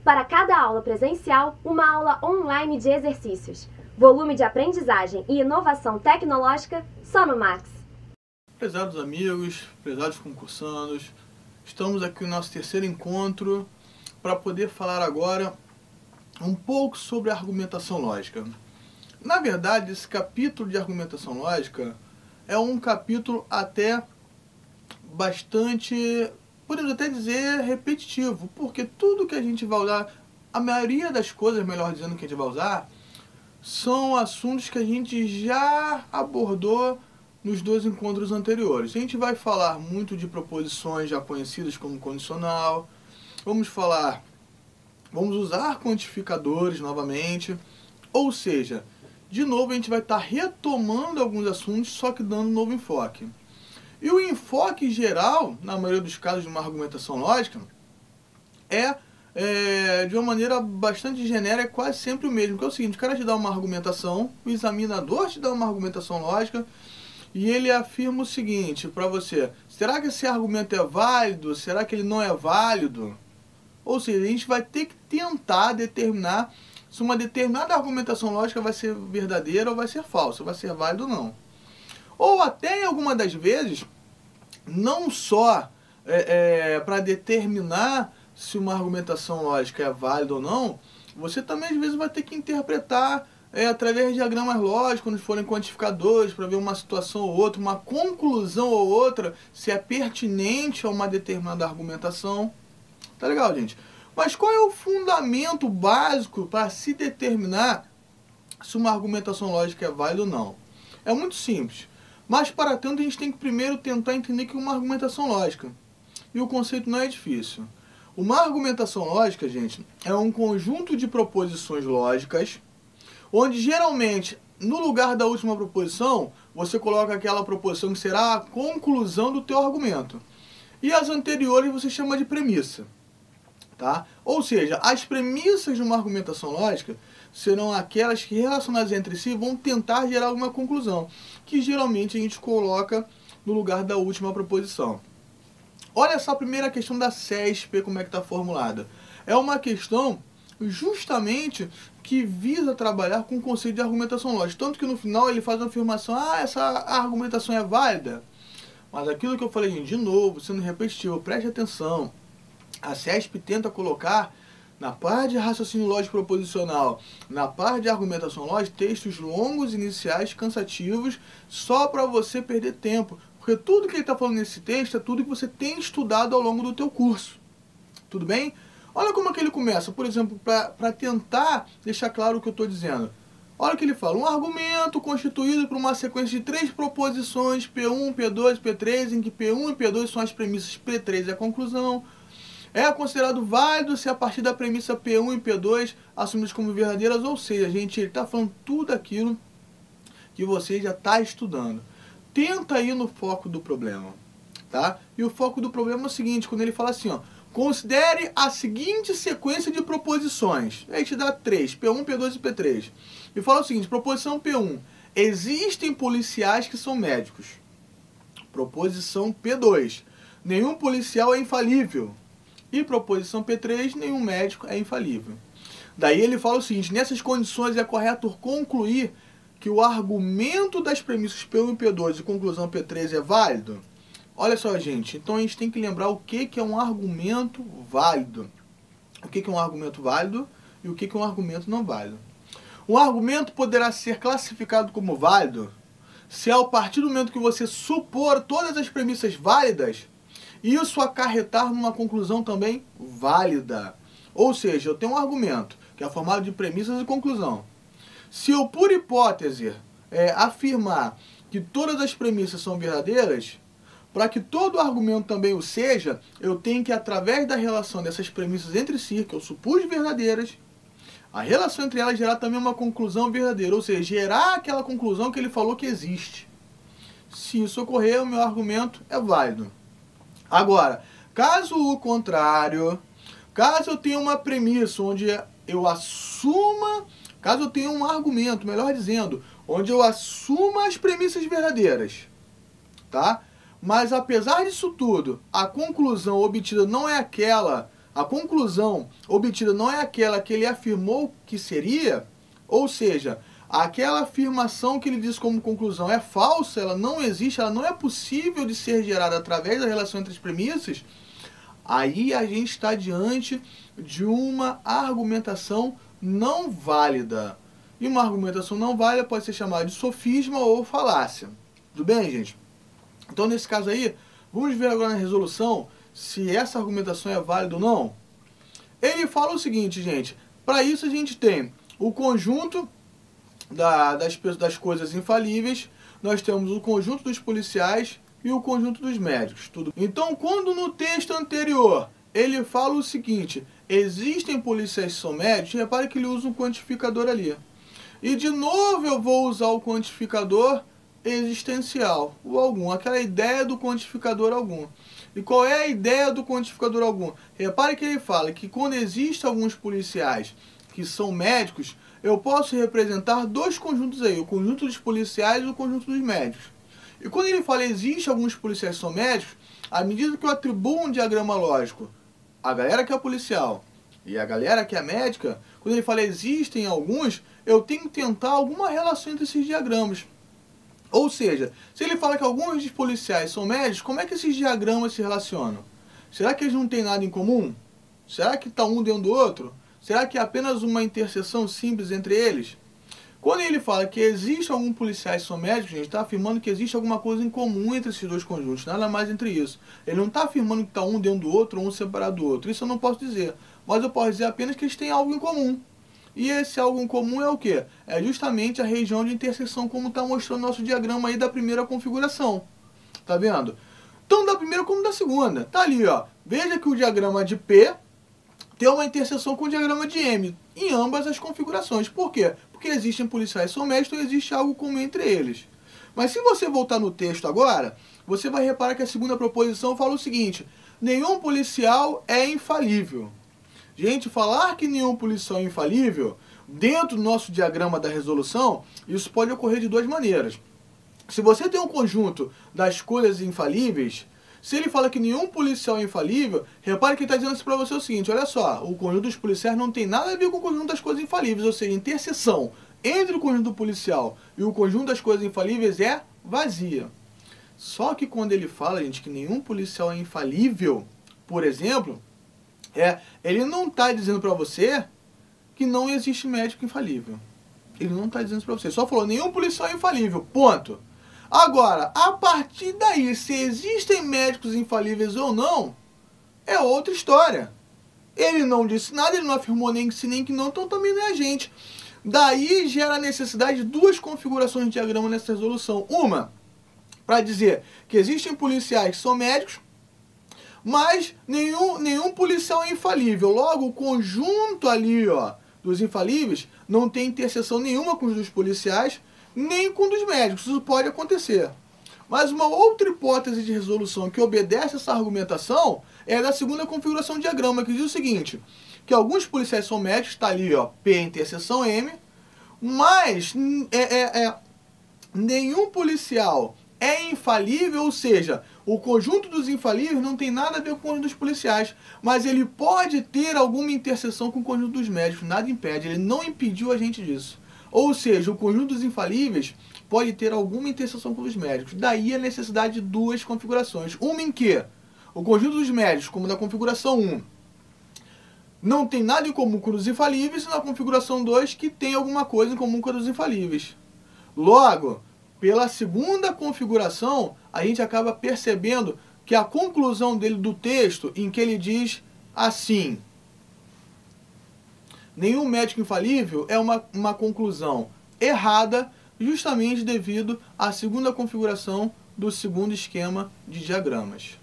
Para cada aula presencial, uma aula online de exercícios. Volume de aprendizagem e inovação tecnológica só no Max. Prezados amigos, prezados concursandos, estamos aqui no nosso terceiro encontro para poder falar agora um pouco sobre a argumentação lógica. Na verdade, esse capítulo de argumentação lógica é um capítulo até bastante, podemos até dizer, repetitivo, porque tudo que a gente vai usar, a maioria das coisas, melhor dizendo, que a gente vai usar, são assuntos que a gente já abordou nos dois encontros anteriores. A gente vai falar muito de proposições já conhecidas como condicional, vamos usar quantificadores novamente, ou seja, de novo a gente vai estar retomando alguns assuntos, só que dando um novo enfoque. E o enfoque geral, na maioria dos casos de uma argumentação lógica, de uma maneira bastante genérica, é quase sempre o mesmo. Que é o seguinte: o cara te dá uma argumentação, o examinador te dá uma argumentação lógica, e ele afirma o seguinte para você: será que esse argumento é válido? Será que ele não é válido? Ou seja, a gente vai ter que tentar determinar se uma determinada argumentação lógica vai ser verdadeira ou vai ser falsa, vai ser válida ou não. Ou até, em alguma das vezes, não só para determinar se uma argumentação lógica é válida ou não, você também às vezes vai ter que interpretar através de diagramas lógicos, quando forem quantificadores, para ver uma situação ou outra, uma conclusão ou outra, se é pertinente a uma determinada argumentação. Tá legal, gente? Mas qual é o fundamento básico para se determinar se uma argumentação lógica é válida ou não? É muito simples. Mas, para tanto, a gente tem que primeiro tentar entender o que é uma argumentação lógica. E o conceito não é difícil. Uma argumentação lógica, gente, é um conjunto de proposições lógicas, onde geralmente, no lugar da última proposição, você coloca aquela proposição que será a conclusão do teu argumento. E as anteriores você chama de premissa. Tá? Ou seja, as premissas de uma argumentação lógica serão aquelas que, relacionadas entre si, vão tentar gerar alguma conclusão, que geralmente a gente coloca no lugar da última proposição. Olha só a primeira questão da CESP, como é que está formulada. É uma questão justamente que visa trabalhar com o conceito de argumentação lógica. Tanto que no final ele faz uma afirmação: essa argumentação é válida. Mas aquilo que eu falei, de novo, sendo repetitivo, preste atenção. A CESP tenta colocar na parte de raciocínio lógico proposicional, na parte de argumentação lógica, textos longos, iniciais, cansativos, só para você perder tempo. Porque tudo que ele está falando nesse texto é tudo que você tem estudado ao longo do teu curso. Tudo bem? Olha como é que ele começa, por exemplo, para tentar deixar claro o que eu estou dizendo. Olha o que ele fala: um argumento constituído por uma sequência de 3 proposições, P1, P2 e P3, em que P1 e P2 são as premissas, P3 é a conclusão. É considerado válido se a partir da premissa P1 e P2 assumidas como verdadeiras, ou seja, ele está falando tudo aquilo que você já está estudando. Tenta ir no foco do problema, tá? E o foco do problema é o seguinte: quando ele fala assim, considere a seguinte sequência de proposições. Aí te dá 3, P1, P2 e P3. E fala o seguinte: proposição P1, existem policiais que são médicos. Proposição P2, nenhum policial é infalível. E proposição P3, nenhum médico é infalível. Daí ele fala o seguinte: nessas condições é correto concluir que o argumento das premissas P1 e P2 e conclusão P3 é válido? Olha só, gente, então a gente tem que lembrar o que é um argumento válido. O que é um argumento válido e o que é um argumento não válido. Um argumento poderá ser classificado como válido se, ao partir do momento que você supor todas as premissas válidas, isso acarretar numa conclusão também válida. Ou seja, eu tenho um argumento que é formado de premissas e conclusão. Se eu, por hipótese, afirmar que todas as premissas são verdadeiras, para que todo argumento também o seja, eu tenho que, através da relação dessas premissas entre si, que eu supus verdadeiras, a relação entre elas gerar também uma conclusão verdadeira. Ou seja, gerar aquela conclusão que ele falou que existe. Se isso ocorrer, o meu argumento é válido. Agora, caso o contrário, caso eu tenha uma premissa onde eu assuma, caso eu tenha um argumento, melhor dizendo, onde eu assuma as premissas verdadeiras, tá? Mas apesar disso tudo, a conclusão obtida não é aquela a conclusão obtida não é aquela que ele afirmou que seria, ou seja, aquela afirmação que ele diz como conclusão é falsa, ela não existe, ela não é possível de ser gerada através da relação entre as premissas, aí a gente está diante de uma argumentação não válida. E uma argumentação não válida pode ser chamada de sofisma ou falácia. Tudo bem, gente? Então, nesse caso aí, vamos ver agora na resolução se essa argumentação é válida ou não. Ele fala o seguinte, gente. Para isso a gente tem o conjunto das coisas infalíveis, nós temos o conjunto dos policiais e o conjunto dos médicos. Tudo. Então, quando no texto anterior ele fala o seguinte, existem policiais que são médicos, repare que ele usa um quantificador ali. E de novo eu vou usar o quantificador existencial, o algum, aquela ideia do quantificador algum. E qual é a ideia do quantificador algum? Repare que ele fala que quando existem alguns policiais que são médicos, eu posso representar dois conjuntos aí, o conjunto dos policiais e o conjunto dos médicos. E quando ele fala existe alguns policiais que são médicos, à medida que eu atribuo um diagrama lógico a galera que é policial e a galera que é médica, quando ele fala existem alguns, eu tenho que tentar alguma relação entre esses diagramas. Ou seja, se ele fala que alguns dos policiais são médicos, como é que esses diagramas se relacionam? Será que eles não têm nada em comum? Será que está um dentro do outro? Será que é apenas uma interseção simples entre eles? Quando ele fala que existe alguns policiais que são médicos, a gente está afirmando que existe alguma coisa em comum entre esses dois conjuntos, nada mais entre isso. Ele não está afirmando que está um dentro do outro ou um separado do outro, isso eu não posso dizer. Mas eu posso dizer apenas que eles têm algo em comum. E esse algo em comum é o quê? É justamente a região de interseção, como está mostrando nosso diagrama aí da primeira configuração. Tá vendo? Tanto da primeira como da segunda. Tá ali, ó. Veja que o diagrama de P tem uma interseção com o diagrama de M em ambas as configurações. Por quê? Porque existem policiais que são médicos e existe algo comum entre eles. Mas se você voltar no texto agora, você vai reparar que a segunda proposição fala o seguinte: nenhum policial é infalível. Gente, falar que nenhum policial é infalível, dentro do nosso diagrama da resolução, isso pode ocorrer de duas maneiras. Se você tem um conjunto das coisas infalíveis, se ele fala que nenhum policial é infalível, repare que ele está dizendo isso para você o seguinte, olha só, o conjunto dos policiais não tem nada a ver com o conjunto das coisas infalíveis, ou seja, a interseção entre o conjunto do policial e o conjunto das coisas infalíveis é vazia. Só que quando ele fala, gente, que nenhum policial é infalível, por exemplo, ele não está dizendo para você que não existe médico infalível. Ele não está dizendo isso para você. Só falou, nenhum policial é infalível, ponto. Agora, a partir daí, se existem médicos infalíveis ou não, é outra história. Ele não disse nada, ele não afirmou nem que sim, nem que não, então também não é a gente. Daí gera a necessidade de duas configurações de diagrama nessa resolução. Uma, para dizer que existem policiais que são médicos, mas nenhum policial é infalível. Logo, o conjunto ali, ó, dos infalíveis não tem interseção nenhuma com os dos policiais, nem com dos médicos. Isso pode acontecer. Mas uma outra hipótese de resolução que obedece a essa argumentação é da segunda configuração de diagrama, que diz o seguinte, que alguns policiais são médicos, está ali, ó, P interseção M, mas nenhum policial é infalível, ou seja, o conjunto dos infalíveis não tem nada a ver com o conjunto dos policiais, mas ele pode ter alguma interseção com o conjunto dos médicos, nada impede, ele não impediu a gente disso. Ou seja, o conjunto dos infalíveis pode ter alguma interseção com os médicos. Daí a necessidade de duas configurações. Uma em que o conjunto dos médicos, como na configuração 1, não tem nada em comum com os infalíveis, e na configuração 2, que tem alguma coisa em comum com os infalíveis. Logo, pela segunda configuração, a gente acaba percebendo que a conclusão dele do texto, em que ele diz assim, nenhum médico infalível, é uma conclusão errada, justamente devido à segunda configuração do segundo esquema de diagramas.